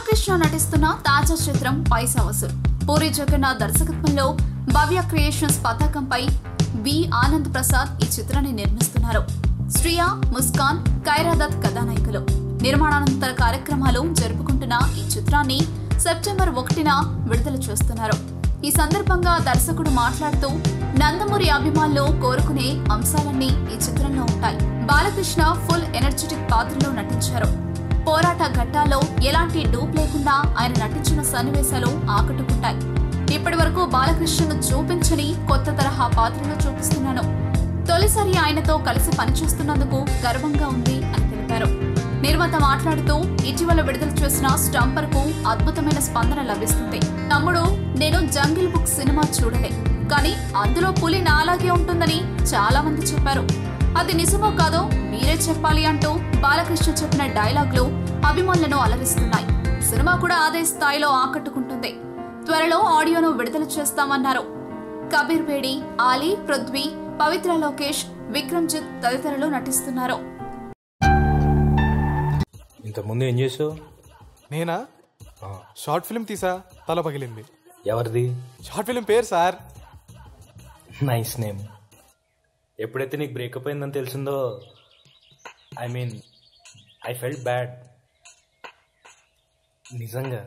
బాలకృష్ణ నటిస్తున్న తాజా చిత్రం పైసా వసూల్. పూరి జగన్నాథ్ దర్శకత్వంలో భవ్య క్రియేషన్స్ పతాకంపై వి ఆనంద్ ప్రసాద్ ఈ చిత్రాన్ని నిర్మిస్తున్నారు. శ్రియా, ముస్కాన్, ఖైరాదత్ కథానాయకులు. నిర్మాణానంతర కార్యక్రమాలు జరుపుకుంటున్న ఈ చిత్రాన్ని సెప్టెంబర్ 1న విడుదల చేస్తున్నారు. ఈ సందర్భంగా దర్శకుడు మాట్లాడుతూ, నందమూరి అభిమానులు కోరుకునే అంశాలన్నీ ఈ చిత్రంలో ఉంటాయి. బాలకృష్ణ ఫుల్ ఎనర్జెటిక్ పాత్రలో నటించారు. పోరాట ఘట్టాల్లో ఎలాంటి డూప్ లేకుండా ఆయన నటించిన సన్నివేశాలు ఆకట్టుకుంటాయి. ఇప్పటి వరకు బాలకృష్ణను చూపించని కొత్త తరహా పాత్రలో చూపిస్తున్నాను. తొలిసారి ఆయనతో కలిసి పనిచేస్తున్నందుకు గర్వంగా ఉంది అని తెలిపారు. నిర్మాత మాట్లాడుతూ, ఇటీవల విడుదల చేసిన స్టంపర్ కు అద్భుతమైన స్పందన లభిస్తుంది. తమ్ముడు, నేను జంగిల్ బుక్ సినిమా చూడలే, కానీ అందులో పులి నాలాగే ఉంటుందని చాలా మంది చెప్పారు. అది నిజమో కాదో మీరే చెప్పాలి అంటూ బాలకృష్ణ చెప్పిన డైలాగులు అభిమానులను అలరిస్తున్నాయి. సినిమా కూడా అదే స్థాయిలో ఆకట్టుకుంటుంది. త్వరలో ఆడియోను విడుదల చేస్తామన్నారు. కబీర్ బేడి, ఆలీ, పృథ్వీ, పవిత్ర లోకేష్, విక్రమ్జిత్ తదితరులు నటిస్తున్నారు. ఇంతకుముందు ఏం చేసావు? నేనా? షార్ట్ ఫిల్మ్ తీసా, తల పగిలింది. ఎవరిది? షార్ట్ ఫిల్మ్ పేరు సార్. Nice name. ఎప్పుడైతే నీకు బ్రేకప్ అయిందని తెలిసిందో, ఐ ఫెల్ట్ బ్యాడ్. నిజంగా